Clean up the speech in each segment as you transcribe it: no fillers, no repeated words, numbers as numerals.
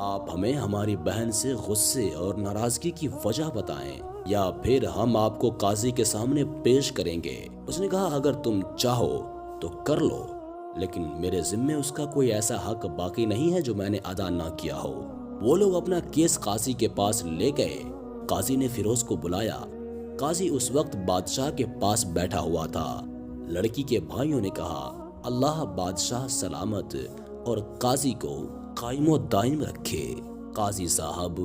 آپ ہمیں ہماری بہن سے غصے اور ناراضگی کی وجہ بتائیں یا پھر ہم آپ کو قاضی کے سامنے پیش کریں گے۔ اس نے کہا اگر تم چاہو تو کر لو، لیکن میرے ذمے اس کا کوئی ایسا حق باقی نہیں ہے جو میں نے ادا نہ کیا ہو۔ وہ لوگ اپنا کیس قاضی کے پاس لے گئے۔ قاضی نے فیروز کو بلایا۔ قاضی اس وقت بادشاہ کے پاس بیٹھا ہوا تھا۔ لڑکی کے بھائیوں نے کہا اللہ بادشاہ سلامت اور قاضی کو قائم و دائم رکھے۔ قاضی صاحب،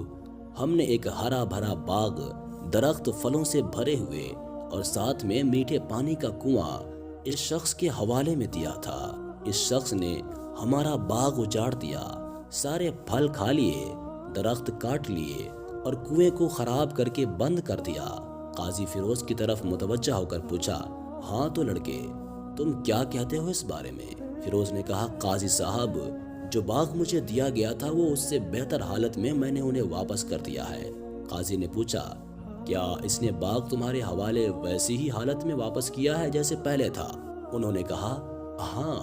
ہم نے ایک ہرا بھرا باغ، درخت پھلوں سے بھرے ہوئے اور ساتھ میں میٹھے پانی کا کنواں اس شخص کے حوالے میں دیا تھا۔ اس شخص نے ہمارا باغ اجاڑ دیا، سارے پھل کھا لیے، درخت کاٹ لیے اور کنویں کو خراب کر کے بند کر دیا۔ قاضی فیروز کی طرف متوجہ ہو کر پوچھا ہاں تو لڑکے، تم کیا کہتے ہو اس بارے میں؟ فیروز نے کہا قاضی صاحب، جو باغ مجھے دیا گیا تھا وہ اس سے بہتر حالت میں نے انہیں واپس کر دیا ہے۔ قاضی نے پوچھا کیا اس نے باغ تمہارے حوالے ویسی ہی حالت میں واپس کیا ہے جیسے پہلے تھا؟ انہوں نے کہا ہاں،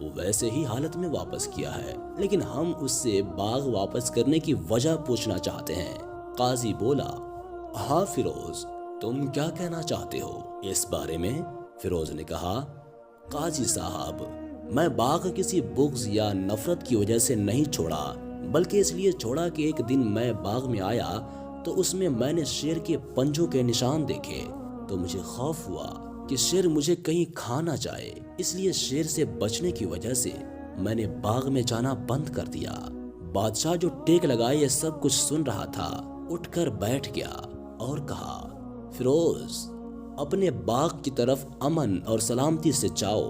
وہ ویسے ہی حالت میں واپس کیا ہے، لیکن ہم اس سے باغ واپس کرنے کی وجہ پوچھنا چاہتے ہیں۔ قاضی بولا ہاں فیروز، تم کیا کہنا چاہتے ہو اس بارے میں؟ فیروز نے کہا قاضی صاحب، میں باغ کسی بغض یا نفرت کی وجہ سے نہیں چھوڑا، بلکہ اس لیے چھوڑا کہ ایک دن میں باغ میں آیا تو اس میں نے شیر کے پنجوں کے نشان دیکھے تو مجھے خوف ہوا کہ شیر مجھے کہیں کھا نہ جائے، اس لیے شیر سے بچنے کی وجہ سے میں نے باغ میں جانا بند کر دیا۔ بادشاہ جو ٹیک لگائے یہ سب کچھ سن رہا تھا، اٹھ کر بیٹھ گیا اور کہا فیروز، اپنے باغ کی طرف امن اور سلامتی سے جاؤ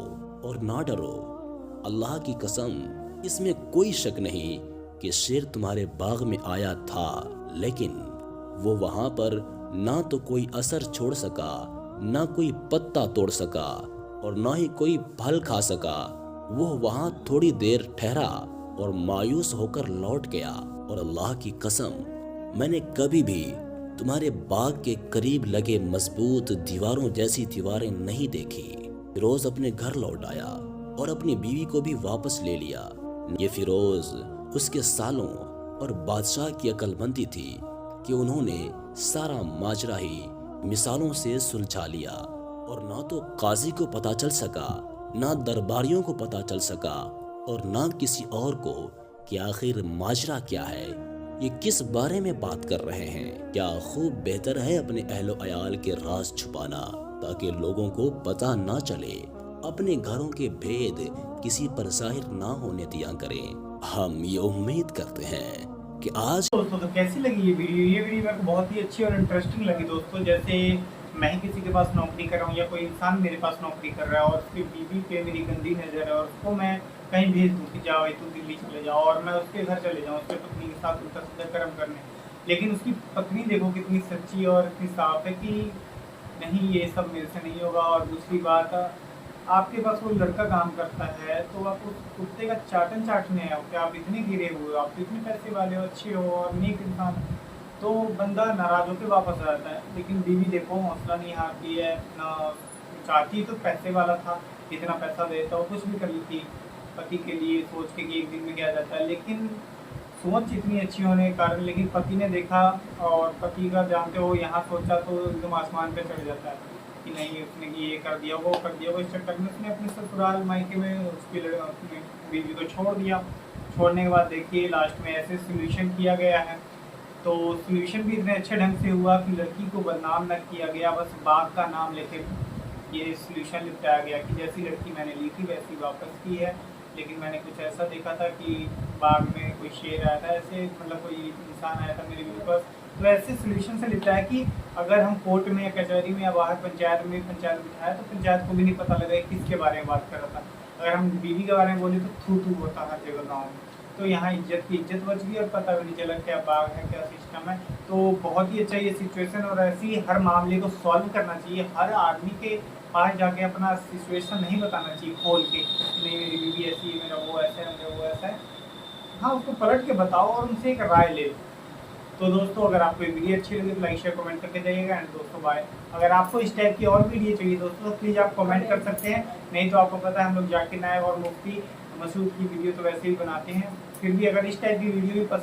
اور نہ ڈرو۔ اللہ کی قسم، اس میں کوئی شک نہیں کہ شیر تمہارے باغ میں آیا تھا، لیکن وہ وہاں پر نہ تو کوئی اثر چھوڑ سکا، نہ کوئی پتا توڑ سکا اور نہ ہی کوئی پھل کھا سکا۔ وہ وہاں تھوڑی دیر ٹھہرا اور مایوس ہو کر لوٹ گیا، اور اللہ کی قسم میں نے کبھی بھی تمہارے باغ کے قریب لگے مضبوط دیواروں جیسی دیواریں نہیں دیکھی۔ فیروز اپنے گھر لوٹ آیا اور اپنی بیوی کو بھی واپس لے لیا۔ یہ فیروز، اس کے سالوں اور بادشاہ کی عقل مندی تھی کہ انہوں نے سارا ماجرا ہی مثالوں سے سلجھا لیا، اور نہ تو قاضی کو پتہ چل سکا، نہ درباریوں کو پتہ چل سکا، اور نہ کسی اور کو کہ آخر ماجرا کیا ہے، یہ کس بارے میں بات کر رہے ہیں۔ کیا خوب بہتر ہے اپنے اہل و عیال کے راز چھپانا تاکہ لوگوں کو پتہ نہ چلے، اپنے گھروں کے بھید کسی پر ظاہر نہ ہونے دیا کریں۔ ہم یہ امید کرتے ہیں کہ آج دوستوں تو کیسی لگی یہ ویڈیو میرے کو بہت ہی اچھی اور انٹرسٹنگ لگی دوستوں۔ جیسے میں کسی کے پاس نوکری کر رہا ہوں یا کوئی انسان میرے پاس نوکری کر رہا ہے اور اس کی بیوی پہ میری گندی نظر ہے اور اس کو میں کہیں بھیج دوں کہ جاؤ تو دلی چلے جاؤ، اور میں اس کے گھر چلے جاؤں اس کے پتنی کے ساتھ الٹا سیدھا کرم کرنے، لیکن اس کی پتنی دیکھو کتنی سچی اور اتنی صاف ہے کہ نہیں یہ سب میرے سے نہیں ہوگا۔ اور دوسری بات، آپ کے پاس وہ لڑکا کام کرتا ہے تو آپ اس کتے کا چاٹن چاٹنے ہو کہ آپ اتنے گرے ہوئے ہو، آپ اتنے پیسے والے ہو، اچھے ہو اور نیک انسان، تو بندہ ناراض ہو کے واپس آ جاتا ہے۔ لیکن بیوی دیکھو حوصلہ نہیں ہارتی ہے، نہ چاہتی تو پیسے والا تھا، اتنا پیسہ دیتا وہ کچھ بھی کر لیتی پتی کے لیے، سوچ کے کہ ایک دن میں کیا جاتا ہے، لیکن سوچ اتنی اچھی ہونے کے کارن لیکن پتی نے دیکھا اور پتی کا جانتے ہو یہاں سوچا تو ایک دم آسمان پہ چڑھ جاتا ہے کہ نہیں اس نے یہ کر دیا وہ کر دیا، وہ اس چکر میں اس نے اپنے سسرال مائکے میں اس کی بیوی کو چھوڑ دیا۔ چھوڑنے کے بعد دیکھیے لاسٹ میں ایسے سولوشن کیا گیا ہے، تو سولوشن بھی اتنے اچھے ڈھنگ سے ہوا کہ لڑکی کو بدنام نہ کیا گیا، بس باغ کا نام لے کے یہ سولوشن لپٹایا گیا کہ جیسی لڑکی میں نے لی تھی ویسی واپس کی ہے، لیکن میں نے کچھ ایسا دیکھا تھا کہ باغ میں کوئی شیر آیا تھا، ایسے مطلب کوئی انسان آیا تھا میرے اوپر، تو ایسے سولوشن سے لپٹایا کہ اگر ہم کورٹ میں یا کچہری میں یا باہر پنچایت میں بٹھایا تو پنچایت کو بھی نہیں پتہ لگا کس کے بارے میں بات کر رہا تھا، اگر ہم بیوی کے بارے میں بولے تو تھو تھو ہوتا ہر جگہ گاؤں میں، تو یہاں عزت کی عزت بچ گئی اور پتہ بھی نہیں چلا کیا باغ ہے کیا سسٹم ہے۔ تو بہت ہی اچھا یہ سچویشن، اور ایسی ہر معاملے کو سالو کرنا چاہیے، ہر آدمی کے پاس جا کے اپنا سچویشن نہیں بتانا چاہیے کھول کے نہیں میری بیوی ایسی ہے، میرا وہ ایسا ہے، میرا وہ ایسا ہے، ہاں اس کو پلٹ کے بتاؤ اور ان سے ایک رائے لے لو۔ تو دوستوں اگر آپ کو یہ ویڈیو اچھی لگے تو لائک شیئر کمنٹ کر کے جائیے گا، اینڈ دوستوں بائے۔ اگر آپ کو اس ٹائپ کی اور ویڈیو چاہیے دوستوں تو پلیز آپ کمنٹ کر سکتے ہیں، نہیں تو آپ کو پتہ ہے ہم لوگ ذاکر نائب اور مفتی مسعود کی ویڈیو تو ویسے ہی بناتے ہیں، پھر بھی اگر اس ٹائپ کی ویڈیو بھی پسند